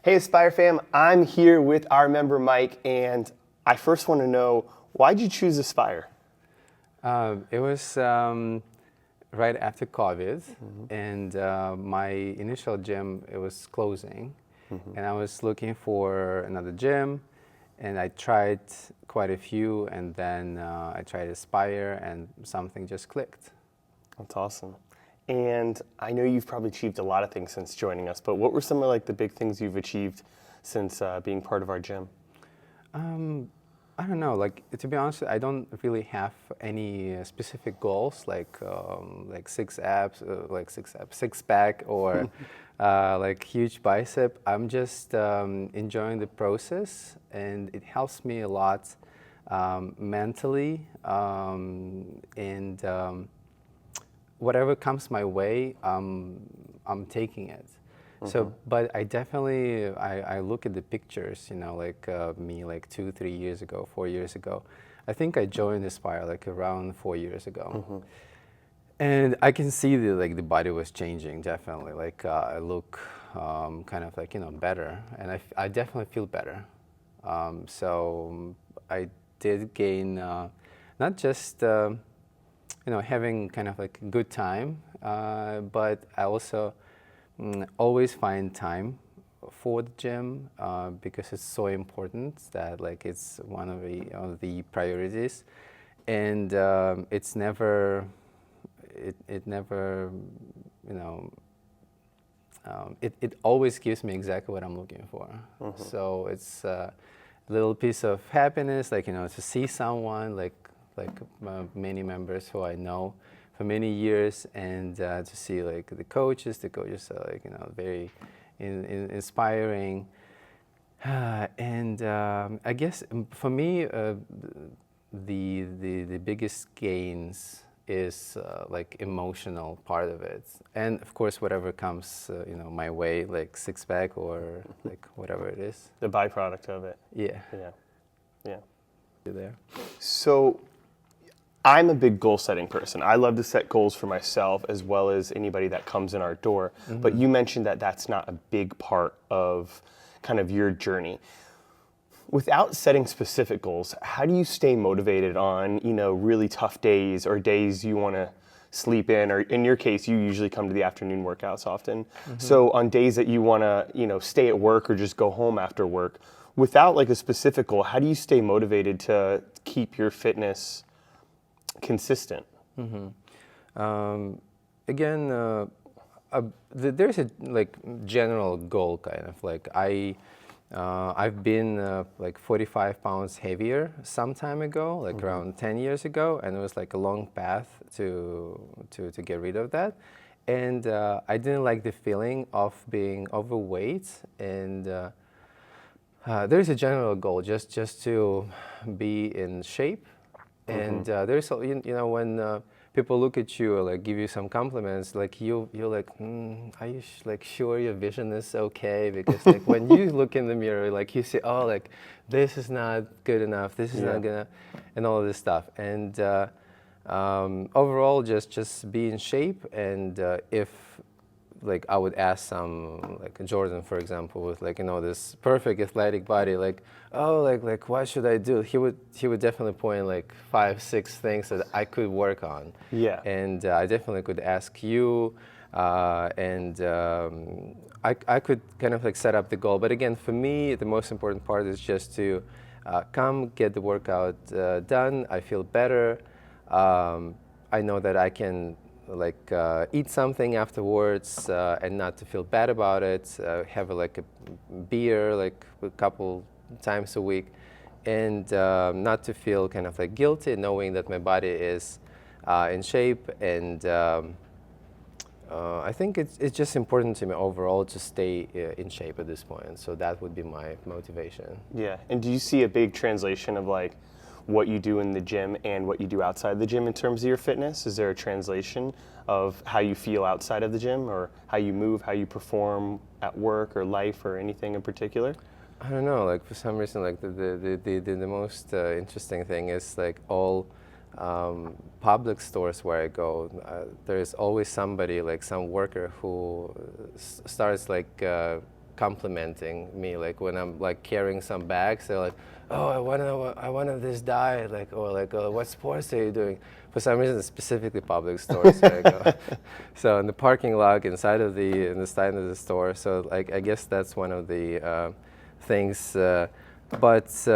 Hey Aspire fam, I'm here with our member Mike, and I first want to know, why'd you choose Aspire? It was right after COVID, and my initial gym, it was closing, and I was looking for another gym, and I tried quite a few, and then I tried Aspire, and something just clicked. That's awesome. And I know you've probably achieved a lot of things since joining us, but what were some of like the big things you've achieved since being part of our gym? I don't know. Like, to be honest, I don't really have any specific goals, like six pack, or like huge bicep. I'm just enjoying the process, and it helps me a lot mentally, and whatever comes my way, I'm taking it. So, but I definitely, I look at the pictures, like me like 2, 3 years ago, 4 years ago. I think I joined Aspire like around 4 years ago. And I can see the body was changing, definitely. Like I look kind of like, better. And I definitely feel better. So I did gain, not just, having kind of like a good time, but I also always find time for the gym because it's so important that like it's one of the priorities, and it's never it never it always gives me exactly what I'm looking for. So it's a little piece of happiness, like to see someone like many members who I know for many years, and to see like the coaches are like very inspiring, and I guess for me the biggest gains is like emotional part of it, and of course whatever comes my way, like six pack or like whatever it is. The byproduct of it. Yeah. Yeah. Yeah. You're there. So I'm a big goal setting person. I love to set goals for myself as well as anybody that comes in our door. But you mentioned that that's not a big part of kind of your journey. Without setting specific goals, how do you stay motivated on, really tough days or days you want to sleep in, or in your case, you usually come to the afternoon workouts often. So on days that you want to, stay at work or just go home after work, without like a specific goal, how do you stay motivated to keep your fitness consistent? Again, there's a like general goal, kind of like I've been like 45 pounds heavier some time ago, like around 10 years ago, and it was like a long path to get rid of that. And I didn't like the feeling of being overweight, and there's a general goal just to be in shape. And there's when people look at you or like give you some compliments, like you're like, are you like sure your vision is okay? Because like when you look in the mirror, like you say, oh, like this is not good enough, this is not gonna, and all of this stuff. And overall, just be in shape. And if like I would ask some, like Jordan, for example, with like this perfect athletic body, like, oh, like what should I do? He would definitely point like 5, 6 things that I could work on. Yeah. And I definitely could ask you, and I could kind of like set up the goal. But again, for me, the most important part is just to come get the workout done. I feel better. I know that I can like eat something afterwards and not to feel bad about it, have like a beer like a couple times a week, and not to feel kind of like guilty, knowing that my body is in shape. And I think it's just important to me overall to stay in shape at this point. So that would be my motivation. Yeah. And do you see a big translation of like what you do in the gym and what you do outside the gym in terms of your fitness? Is there a translation of how you feel outside of the gym, or how you move, how you perform at work or life, or anything in particular? I don't know, like for some reason, like the most interesting thing is like all public stores where I go, there's always somebody, like some worker who starts like complimenting me. Like when I'm like carrying some bags, they're like, "Oh, I wanted this diet," like, or like, "Oh, what sports are you doing?" For some reason, it's specifically public stores. So in the parking lot inside of the side of the store. So like I guess that's one of the things. But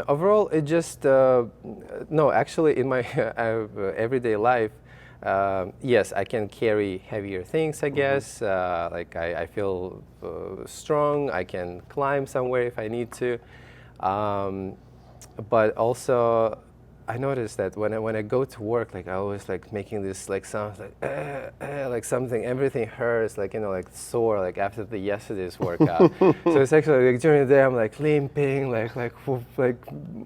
overall, it just no. Actually, in my everyday life, yes, I can carry heavier things. I guess like I feel strong. I can climb somewhere if I need to. But also, I noticed that when I go to work, like I always like making this like sounds like something, everything hurts, like like sore, like after the yesterday's workout. So it's actually like during the day I'm like limping, like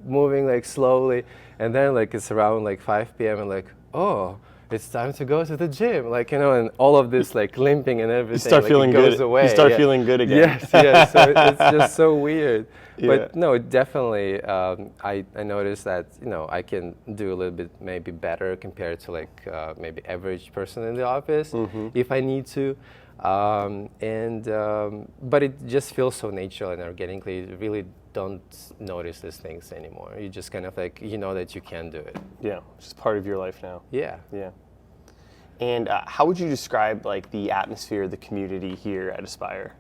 moving like slowly, and then like it's around like 5 p.m. and like, oh, it's time to go to the gym, like and all of this like limping and everything. You start like, feeling it goes good. away. You start yeah. feeling good again. Yes, yes. So it's just so weird. Yeah. But no, definitely. I noticed that I can do a little bit maybe better compared to like maybe average person in the office if I need to. But it just feels so natural and organically. You really don't notice these things anymore. You just kind of like that you can do it. Yeah, it's just part of your life now. Yeah. Yeah. And how would you describe like the atmosphere, the community here at Aspire?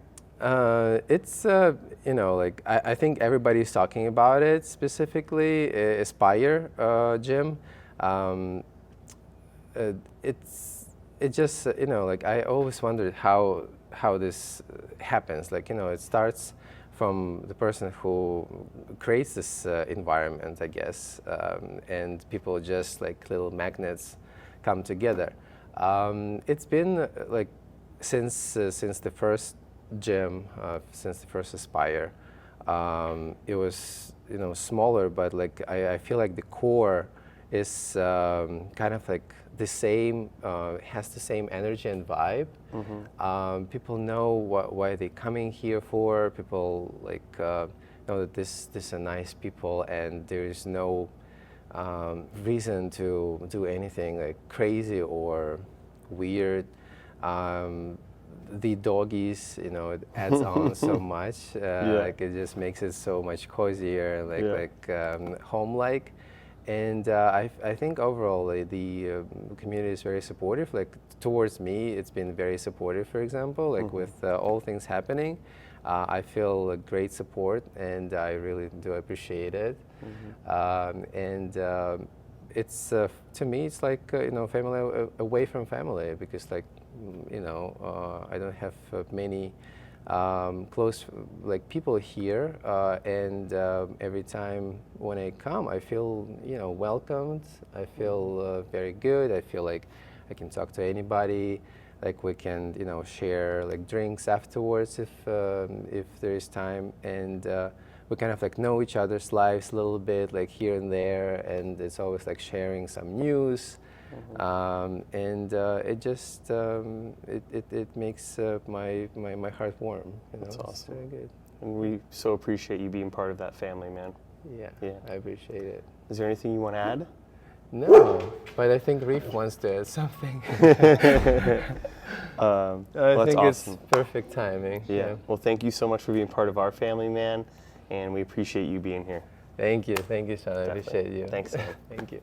It's like I think everybody's talking about it, specifically Aspire gym. It just like I always wondered how this happens. Like it starts from the person who creates this environment, I guess, and people just like little magnets come together. It's been like since the first gym, since the first Aspire. It was smaller, but like I feel like the core is kind of like the same, has the same energy and vibe. People know why they're coming here for. People like know that this are nice people, and there is no reason to do anything like crazy or weird. The doggies, it adds on so much. Like it just makes it so much cozier, like home-like. And I think overall the community is very supportive. Like towards me, it's been very supportive. For example, like with all things happening, I feel a great support, and I really do appreciate it. It's to me, it's like family away from family, because like I don't have many close like people here, and every time when I come, I feel welcomed. I feel very good. I feel like I can talk to anybody. Like we can share like drinks afterwards if there is time, and we kind of like know each other's lives a little bit, like here and there, and it's always like sharing some news. It just it makes my heart warm. That's awesome. It's very good. And we so appreciate you being part of that family, man. Yeah, I appreciate it. Is there anything you want to add? No, but I think Reef wants to add something. I think awesome. It's perfect timing. Yeah. Well, thank you so much for being part of our family, man, and we appreciate you being here. Thank you, Sean. I appreciate you. Thanks, man. Thank you.